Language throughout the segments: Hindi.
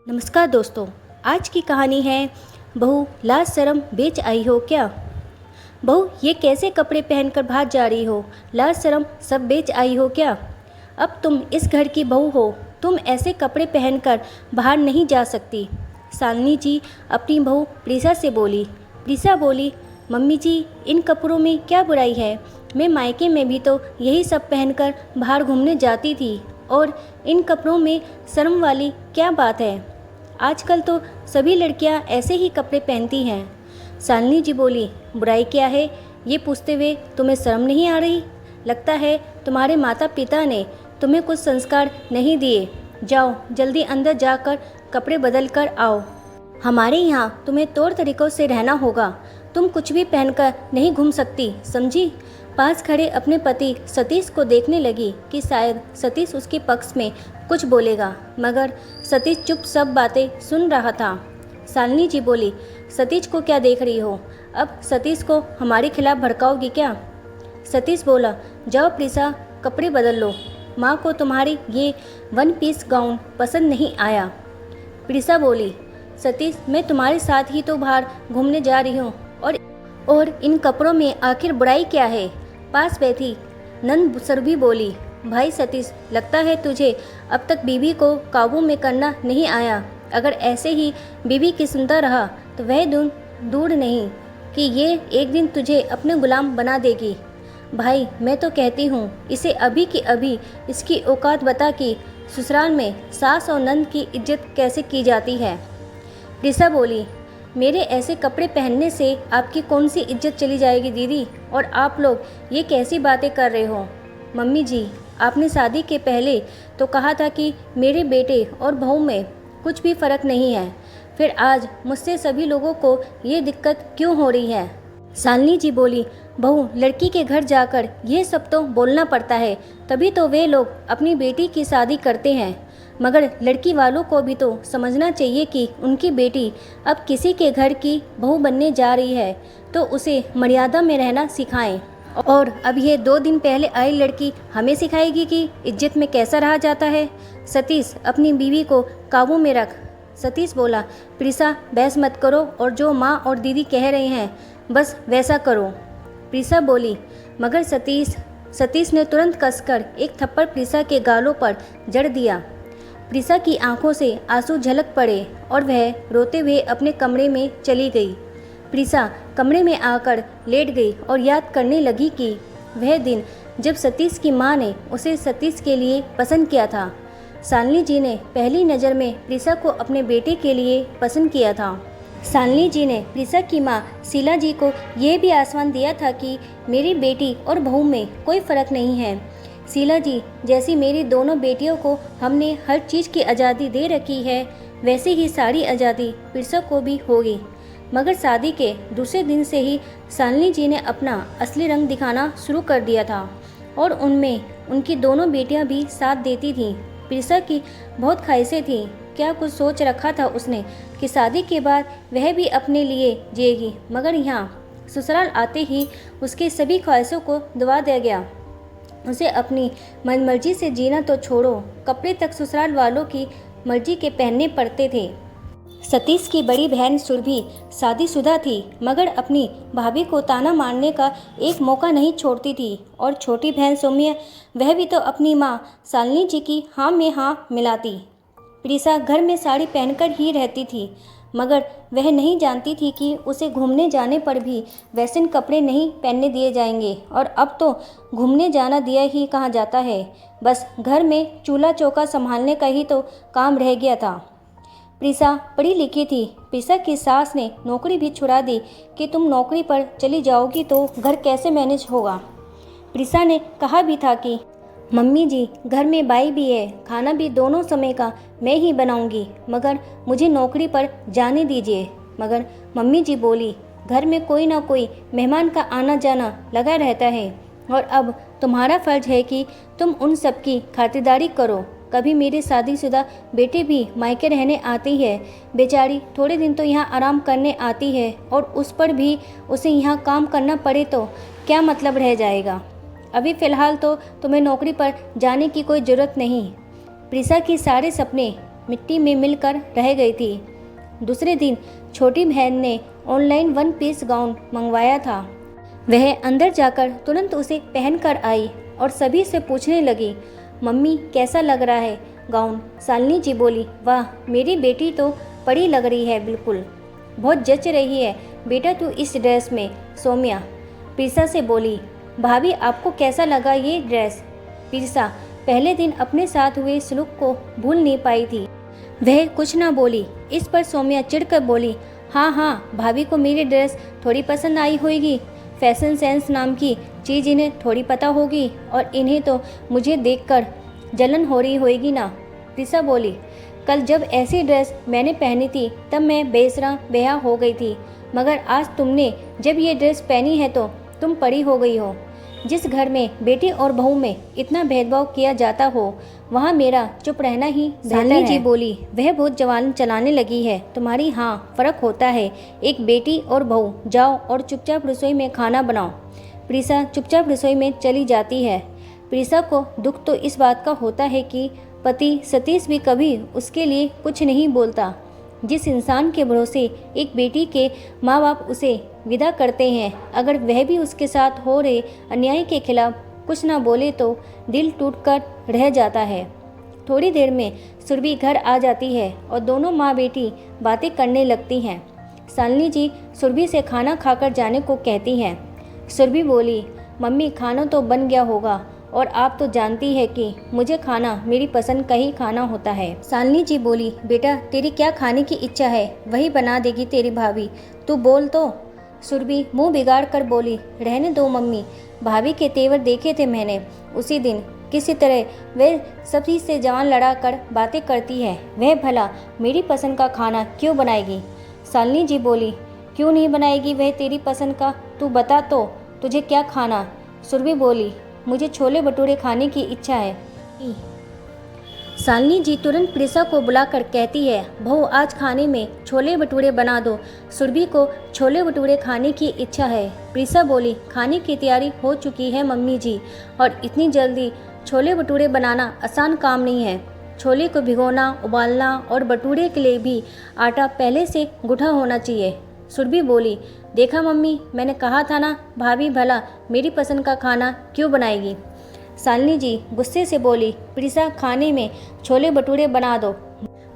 नमस्कार दोस्तों। आज की कहानी है बहू लाज शर्म बेच आई हो क्या। बहू ये कैसे कपड़े पहनकर भाग जा रही हो, लाज शर्म सब बेच आई हो क्या। अब तुम इस घर की बहू हो, तुम ऐसे कपड़े पहनकर बाहर नहीं जा सकती। शालिनी जी अपनी बहू प्रीसा से बोली। प्रीसा बोली, मम्मी जी इन कपड़ों में क्या बुराई है, मैं मायके में भी तो यही सब पहनकर बाहर घूमने जाती थी और इन कपड़ों में शर्म वाली क्या बात है। आजकल तो सभी लड़कियां ऐसे ही कपड़े पहनती हैं। शालिनी जी बोली, बुराई क्या है, ये पूछते हुए तुम्हें शर्म नहीं आ रही। लगता है तुम्हारे माता पिता ने तुम्हें कुछ संस्कार नहीं दिए। जाओ जल्दी अंदर जाकर कपड़े बदल कर आओ। हमारे यहाँ तुम्हें तौर तरीकों से रहना होगा, तुम कुछ भी पहनकर नहीं घूम सकती, समझी। पास खड़े अपने पति सतीश को देखने लगी कि शायद सतीश उसके पक्ष में कुछ बोलेगा, मगर सतीश चुप सब बातें सुन रहा था। शालिनी जी बोली, सतीश को क्या देख रही हो, अब सतीश को हमारे खिलाफ भड़काओगी क्या। सतीश बोला, जाओ प्रीसा कपड़े बदल लो, माँ को तुम्हारी ये 1 पीस गाउन पसंद नहीं आया। प्रीसा बोली, सतीश मैं तुम्हारे साथ ही तो बाहर घूमने जा रही हूँ और इन कपड़ों में आखिर बुराई क्या है। पास बैठी नंद सरबी बोली, भाई सतीश लगता है तुझे अब तक बीवी को काबू में करना नहीं आया। अगर ऐसे ही बीवी की सुनता रहा तो वह दिन दूर नहीं कि ये एक दिन तुझे अपने गुलाम बना देगी। भाई मैं तो कहती हूँ इसे अभी की अभी इसकी औकात बता कि ससुराल में सास और नंद की इज्जत कैसे की जाती है। प्रीसा बोली, मेरे ऐसे कपड़े पहनने से आपकी कौन सी इज्जत चली जाएगी दीदी, और आप लोग ये कैसी बातें कर रहे हो। मम्मी जी आपने शादी के पहले तो कहा था कि मेरे बेटे और बहू में कुछ भी फ़र्क नहीं है, फिर आज मुझसे सभी लोगों को ये दिक्कत क्यों हो रही है। शालिनी जी बोली, बहू लड़की के घर जाकर ये सब तो बोलना पड़ता है, तभी तो वे लोग अपनी बेटी की शादी करते हैं, मगर लड़की वालों को भी तो समझना चाहिए कि उनकी बेटी अब किसी के घर की बहू बनने जा रही है तो उसे मर्यादा में रहना सिखाएं। और अब ये 2 दिन पहले आई लड़की हमें सिखाएगी कि इज्जत में कैसा रहा जाता है। सतीश अपनी बीवी को काबू में रख। सतीश बोला, प्रीसा बहस मत करो और जो माँ और दीदी कह रहे हैं बस वैसा करो। प्रीसा बोली, मगर सतीश ने तुरंत कसकर एक थप्पड़ प्रीसा के गालों पर जड़ दिया। प्रीसा की आंखों से आंसू झलक पड़े और वह रोते हुए अपने कमरे में चली गई। प्रीसा कमरे में आकर लेट गई और याद करने लगी कि वह दिन जब सतीश की मां ने उसे सतीश के लिए पसंद किया था। शालिनी जी ने पहली नज़र में प्रीसा को अपने बेटे के लिए पसंद किया था। शालिनी जी ने प्रीसा की मां शीला जी को यह भी आश्वासन दिया था कि मेरी बेटी और बहू में कोई फ़र्क नहीं है। शीला जी जैसी मेरी दोनों बेटियों को हमने हर चीज़ की आज़ादी दे रखी है, वैसे ही सारी आज़ादी प्रीसा को भी होगी। मगर शादी के दूसरे दिन से ही शालिनी जी ने अपना असली रंग दिखाना शुरू कर दिया था और उनमें उनकी दोनों बेटियां भी साथ देती थीं। प्रीसा की बहुत ख्वाहिशें थीं, क्या कुछ सोच रखा था उसने कि शादी के बाद वह भी अपने लिए जिएगी, मगर यहाँ ससुराल आते ही उसकी सभी ख्वाहिशों को दबा दिया गया। उसे अपनी मनमर्जी से जीना तो छोड़ो, कपड़े तक ससुराल वालों की मर्जी के पहनने पड़ते थे। सतीश की बड़ी बहन सुरभि शादीशुदा थी, मगर अपनी भाभी को ताना मारने का एक मौका नहीं छोड़ती थी, और छोटी बहन सौम्या वह भी तो अपनी माँ शालिनी जी की हाँ में हाँ मिलाती। प्रीसा घर में साड़ी पहनकर ही रहती थी, मगर वह नहीं जानती थी कि उसे घूमने जाने पर भी वेस्टर्न कपड़े नहीं पहनने दिए जाएंगे, और अब तो घूमने जाना दिया ही कहा जाता है, बस घर में चूल्हा चौका संभालने का ही तो काम रह गया था। प्रीसा पढ़ी लिखी थी, प्रीसा की सास ने नौकरी भी छुड़ा दी कि तुम नौकरी पर चली जाओगी तो घर कैसे मैनेज होगा। प्रीसा ने कहा भी था कि मम्मी जी घर में बाई भी है, खाना भी दोनों समय का मैं ही बनाऊंगी, मगर मुझे नौकरी पर जाने दीजिए। मगर मम्मी जी बोली, घर में कोई ना कोई मेहमान का आना जाना लगा रहता है और अब तुम्हारा फर्ज है कि तुम उन सब की खातिरदारी करो। कभी मेरे शादीशुदा बेटे भी मायके रहने आती है, बेचारी थोड़े दिन तो यहाँ आराम करने आती है और उस पर भी उसे यहाँ काम करना पड़े तो क्या मतलब रह जाएगा। अभी फ़िलहाल तो तुम्हें नौकरी पर जाने की कोई ज़रूरत नहीं। प्रीसा के सारे सपने मिट्टी में मिलकर रह गई थी। दूसरे दिन छोटी बहन ने ऑनलाइन 1 पीस गाउन मंगवाया था। वह अंदर जाकर तुरंत उसे पहनकर आई और सभी से पूछने लगी, मम्मी कैसा लग रहा है गाउन? शालिनी जी बोली, वाह मेरी बेटी तो परी लग रही है, बिल्कुल बहुत जच रही है बेटा तू इस ड्रेस में। सौम्या प्रीसा से बोली, भाभी आपको कैसा लगा ये ड्रेस? प्रीसा पहले दिन अपने साथ हुए सलूक को भूल नहीं पाई थी। वह कुछ ना बोली। इस पर सौम्या चिढ़कर बोली, हाँ भाभी को मेरी ड्रेस थोड़ी पसंद आई होगी। फैशन सेंस नाम की चीज़ इन्हें थोड़ी पता होगी और इन्हें तो मुझे देखकर जलन हो रही होगी ना। प्रीसा बोली, कल जब ऐसी ड्रेस मैंने पहनी थी तब मैं बेसरा बेहा हो गई थी, मगर आज तुमने जब ये ड्रेस पहनी है तो तुम परी हो गई हो। जिस घर में बेटी और बहू में इतना भेदभाव किया जाता हो वहाँ मेरा चुप रहना ही बेहतर है। शालिनी जी बोली, वह बहुत जवान चलाने लगी है तुम्हारी। हाँ फ़र्क होता है, एक बेटी और बहू। जाओ और चुपचाप रसोई में खाना बनाओ। प्रीसा चुपचाप रसोई में चली जाती है। प्रीसा को दुख तो इस बात का होता है कि पति सतीश भी कभी उसके लिए कुछ नहीं बोलता। जिस इंसान के भरोसे एक बेटी के माँ बाप उसे विदा करते हैं, अगर वह भी उसके साथ हो रहे अन्याय के खिलाफ कुछ ना बोले तो दिल टूटकर रह जाता है। थोड़ी देर में सुरभि घर आ जाती है और दोनों माँ बेटी बातें करने लगती हैं। शालिनी जी सुरभि से खाना खाकर जाने को कहती हैं। सुरभि बोली, मम्मी खाना तो बन गया होगा और आप तो जानती है कि मुझे खाना मेरी पसंद का ही खाना होता है। शालिनी जी बोली, बेटा तेरी क्या खाने की इच्छा है वही बना देगी तेरी भाभी, तू बोल तो। सुरभि मुंह बिगाड़ कर बोली, रहने दो मम्मी, भाभी के तेवर देखे थे मैंने उसी दिन। किसी तरह वह सभी से जान लड़ा कर बातें करती है, वह भला मेरी पसंद का खाना क्यों बनाएगी? शालिनी जी बोली, क्यों नहीं बनाएगी वह तेरी पसंद का, तू बता तो तुझे क्या खाना? सुरभि बोली, मुझे छोले भटूरे खाने की इच्छा है। शालिनी जी तुरंत प्रीसा को बुलाकर कहती है, बहू आज खाने में छोले भटूरे बना दो, सुरभि को छोले भटूरे खाने की इच्छा है। प्रीसा बोली, खाने की तैयारी हो चुकी है मम्मी जी, और इतनी जल्दी छोले भटूरे बनाना आसान काम नहीं है। छोले को भिगोना, उबालना और भटूरे के लिए भी आटा पहले से गूँथा होना चाहिए। सुरभि बोली, देखा मम्मी मैंने कहा था ना, भाभी भला मेरी पसंद का खाना क्यों बनाएगी? शालिनी जी गुस्से से बोली, प्रीसा खाने में छोले भटूरे बना दो,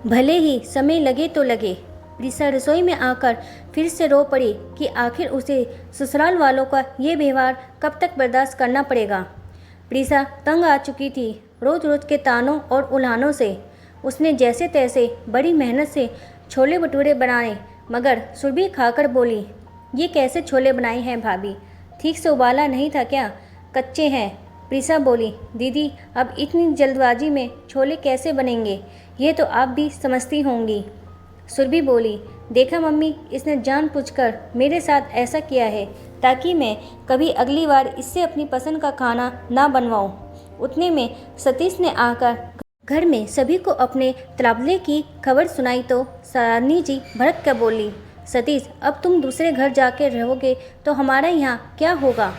भले ही समय लगे तो लगे। प्रीसा रसोई में आकर फिर से रो पड़ी कि आखिर उसे ससुराल वालों का ये व्यवहार कब तक बर्दाश्त करना पड़ेगा। प्रीसा तंग आ चुकी थी रोज़ रोज़ के तानों और उल्हानों से। उसने जैसे तैसे बड़ी मेहनत से छोले भटूरे बनाए, मगर सुरभि खाकर बोली, ये कैसे छोले बनाए हैं भाभी, ठीक से उबाला नहीं था क्या, कच्चे हैं। प्रीसा बोली, दीदी अब इतनी जल्दबाजी में छोले कैसे बनेंगे, ये तो आप भी समझती होंगी। सुरभि बोली, देखा मम्मी इसने जानबूझकर मेरे साथ ऐसा किया है ताकि मैं कभी अगली बार इससे अपनी पसंद का खाना ना बनवाऊँ। उतने में सतीश ने आकर घर में सभी को अपने तबादले की खबर सुनाई तो शालिनी जी भड़क कर बोली, सतीश अब तुम दूसरे घर जाके रहोगे तो हमारा यहाँ क्या होगा?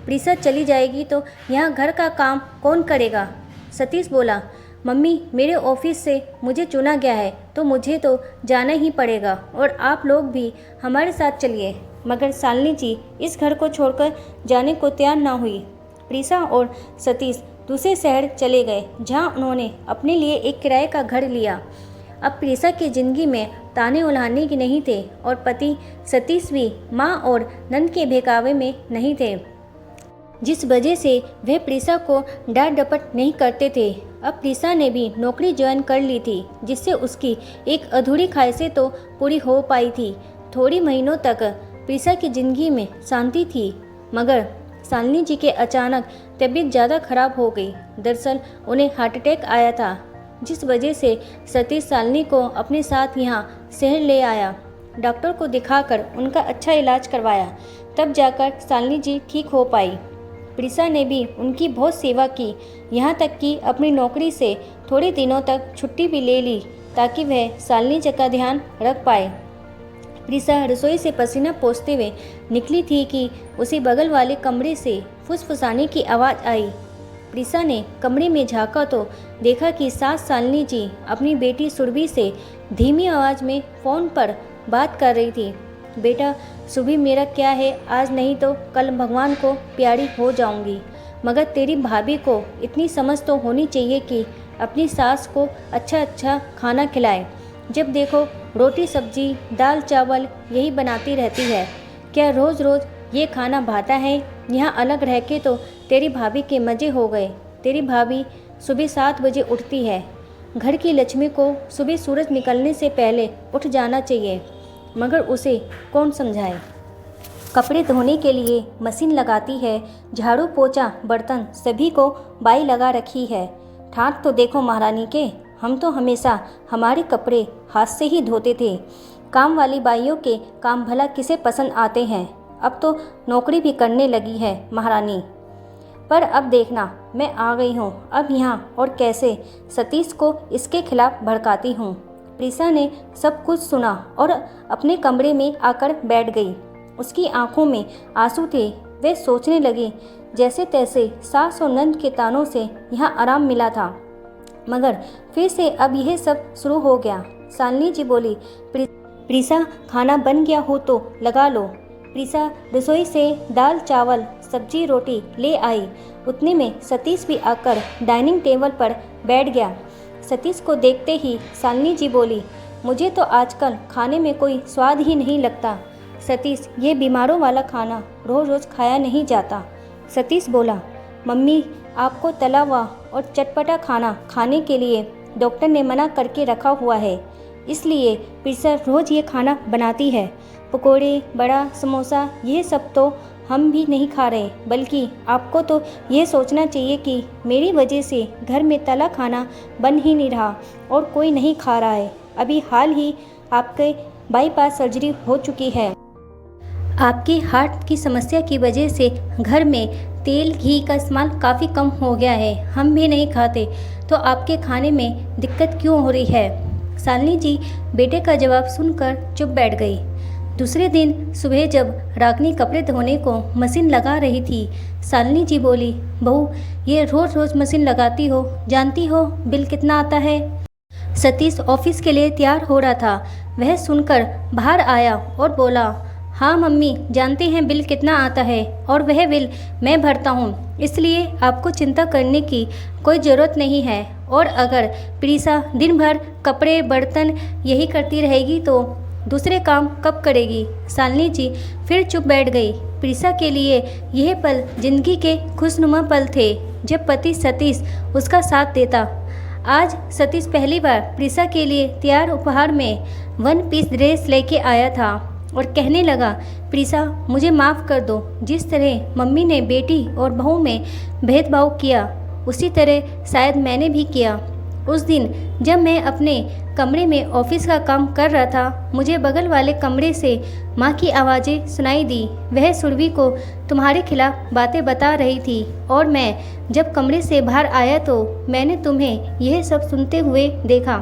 प्रीसा चली जाएगी तो यहाँ घर का काम कौन करेगा? सतीश बोला, मम्मी मेरे ऑफिस से मुझे चुना गया है तो मुझे तो जाना ही पड़ेगा और आप लोग भी हमारे साथ चलिए। मगर शालिनी जी इस घर को छोड़कर जाने को तैयार ना हुई। प्रीसा और सतीश दूसरे शहर चले गए जहाँ उन्होंने अपने लिए एक किराए का घर लिया। अब प्रीसा की ज़िंदगी में ताने उल्हाने की नहीं थे और पति सतीश भी माँ और नंद के बहकावे में नहीं थे, जिस वजह से वे प्रीसा को डांट डपट नहीं करते थे। अब प्रीसा ने भी नौकरी ज्वाइन कर ली थी, जिससे उसकी एक अधूरी ख्वाहिशें तो पूरी हो पाई थी। थोड़ी महीनों तक प्रीसा की ज़िंदगी में शांति थी, मगर शालिनी जी के अचानक तबीयत ज़्यादा खराब हो गई। दरअसल उन्हें हार्ट अटैक आया था, जिस वजह से सतीश शालिनी को अपने साथ यहाँ शहर ले आया। डॉक्टर को दिखाकर उनका अच्छा इलाज करवाया, तब जाकर शालिनी जी ठीक हो पाई। प्रीसा ने भी उनकी बहुत सेवा की, यहाँ तक कि अपनी नौकरी से थोड़े दिनों तक छुट्टी भी ले ली ताकि वह शालिनी जी का ध्यान रख पाए। प्रीसा रसोई से पसीना पोंछते हुए निकली थी कि उसी बगल वाले कमरे से फुसफुसाने की आवाज़ आई। प्रीसा ने कमरे में झांका तो देखा कि सास शालिनी जी अपनी बेटी सुरभि से धीमी आवाज़ में फ़ोन पर बात कर रही थी। बेटा सुरभि, मेरा क्या है, आज नहीं तो कल भगवान को प्यारी हो जाऊंगी, मगर तेरी भाभी को इतनी समझ तो होनी चाहिए कि अपनी सास को अच्छा अच्छा खाना खिलाए। जब देखो रोटी सब्जी दाल चावल यही बनाती रहती है। क्या रोज़ रोज़ ये खाना भाता है? यहाँ अलग रह के तो तेरी भाभी के मज़े हो गए। तेरी भाभी सुबह 7 बजे उठती है। घर की लक्ष्मी को सुबह सूरज निकलने से पहले उठ जाना चाहिए, मगर उसे कौन समझाए। कपड़े धोने के लिए मशीन लगाती है, झाड़ू पोछा बर्तन सभी को बाई लगा रखी है। ठाठ तो देखो महारानी के, हम तो हमेशा हमारे कपड़े हाथ से ही धोते थे। काम वाली बाइयों के काम भला किसे पसंद आते हैं। अब तो नौकरी भी करने लगी है महारानी। पर अब देखना मैं आ गई हूँ, अब यहाँ और कैसे सतीश को इसके खिलाफ भड़काती हूँ। प्रीसा ने सब कुछ सुना और अपने कमरे में आकर बैठ गई। उसकी आंखों में आंसू थे। वे सोचने लगी जैसे तैसे सास और नंद के तानों से यहाँ आराम मिला था, मगर फिर से अब यह सब शुरू हो गया। शालिनी जी बोली, प्रीसा खाना बन गया हो तो लगा लो। प्रीसा रसोई से दाल चावल सब्जी रोटी ले आई। उतने में सतीश भी आकर डाइनिंग टेबल पर बैठ गया। सतीश को देखते ही शालिनी जी बोली, मुझे तो आजकल खाने में कोई स्वाद ही नहीं लगता। सतीश, ये बीमारों वाला खाना रोज़ रोज़ खाया नहीं जाता। सतीश बोला, मम्मी आपको तला हुआ और चटपटा खाना खाने के लिए डॉक्टर ने मना करके रखा हुआ है, इसलिए प्रीसा रोज़ ये खाना बनाती है। पकोड़े बड़ा समोसा ये सब तो हम भी नहीं खा रहे, बल्कि आपको तो ये सोचना चाहिए कि मेरी वजह से घर में तला खाना बन ही नहीं रहा और कोई नहीं खा रहा है। अभी हाल ही आपके बाईपास सर्जरी हो चुकी है। आपकी हार्ट की समस्या की वजह से घर में तेल घी का इस्तेमाल काफ़ी कम हो गया है। हम भी नहीं खाते, तो आपके खाने में दिक्कत क्यों हो रही है। शालिनी जी बेटे का जवाब सुनकर चुप बैठ गई। दूसरे दिन सुबह जब रागनी कपड़े धोने को मशीन लगा रही थी, शालिनी जी बोली, बहू ये रोज़ रोज़ मशीन लगाती हो, जानती हो बिल कितना आता है। सतीश ऑफिस के लिए तैयार हो रहा था। वह सुनकर बाहर आया और बोला, हाँ मम्मी जानते हैं बिल कितना आता है, और वह बिल मैं भरता हूँ, इसलिए आपको चिंता करने की कोई ज़रूरत नहीं है। और अगर प्रीसा दिन भर कपड़े बर्तन यही करती रहेगी तो दूसरे काम कब करेगी। शालिनी जी फिर चुप बैठ गई। प्रीसा के लिए यह पल जिंदगी के खुशनुमा पल थे जब पति सतीश उसका साथ देता। आज सतीश पहली बार प्रीसा के लिए तैयार उपहार में 1 पीस ड्रेस लेके आया था और कहने लगा, प्रीसा मुझे माफ़ कर दो। जिस तरह मम्मी ने बेटी और बहू में भेदभाव किया, उसी तरह शायद मैंने भी किया। उस दिन जब मैं अपने कमरे में ऑफिस का काम कर रहा था, मुझे बगल वाले कमरे से माँ की आवाज़ें सुनाई दी। वह सुरभि को तुम्हारे खिलाफ बातें बता रही थी, और मैं जब कमरे से बाहर आया तो मैंने तुम्हें यह सब सुनते हुए देखा।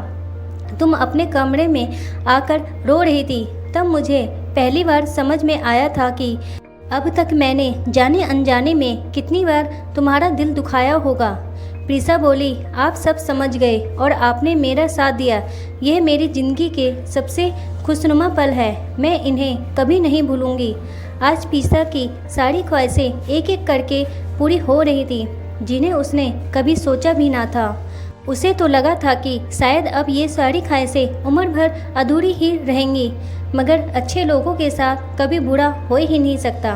तुम अपने कमरे में आकर रो रही थी। तब मुझे पहली बार समझ में आया था कि अब तक मैंने जाने अनजाने में कितनी बार तुम्हारा दिल दुखाया होगा। प्रीसा बोली, आप सब समझ गए और आपने मेरा साथ दिया। यह मेरी ज़िंदगी के सबसे खुशनुमा पल है, मैं इन्हें कभी नहीं भूलूंगी। आज प्रीसा की सारी ख्वाहिशें एक एक करके पूरी हो रही थी, जिन्हें उसने कभी सोचा भी ना था। उसे तो लगा था कि शायद अब ये सारी ख्वाहिशें उम्र भर अधूरी ही रहेंगी, मगर अच्छे लोगों के साथ कभी बुरा हो ही नहीं सकता।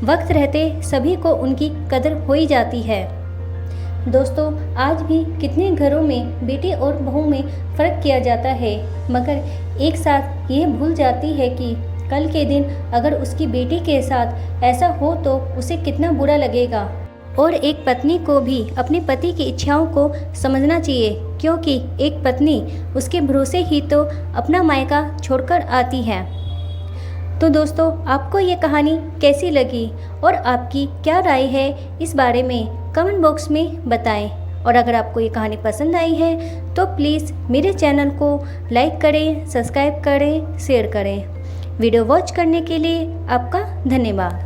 वक्त रहते सभी को उनकी कदर हो ही जाती है। दोस्तों, आज भी कितने घरों में बेटी और बहू में फ़र्क किया जाता है, मगर एक साथ ये भूल जाती है कि कल के दिन अगर उसकी बेटी के साथ ऐसा हो तो उसे कितना बुरा लगेगा। और एक पत्नी को भी अपने पति की इच्छाओं को समझना चाहिए, क्योंकि एक पत्नी उसके भरोसे ही तो अपना मायका छोड़कर आती है। तो दोस्तों, आपको ये कहानी कैसी लगी और आपकी क्या राय है इस बारे में कमेंट बॉक्स में बताएं। और अगर आपको ये कहानी पसंद आई है तो प्लीज़ मेरे चैनल को लाइक करें, सब्सक्राइब करें, शेयर करें। वीडियो वॉच करने के लिए आपका धन्यवाद।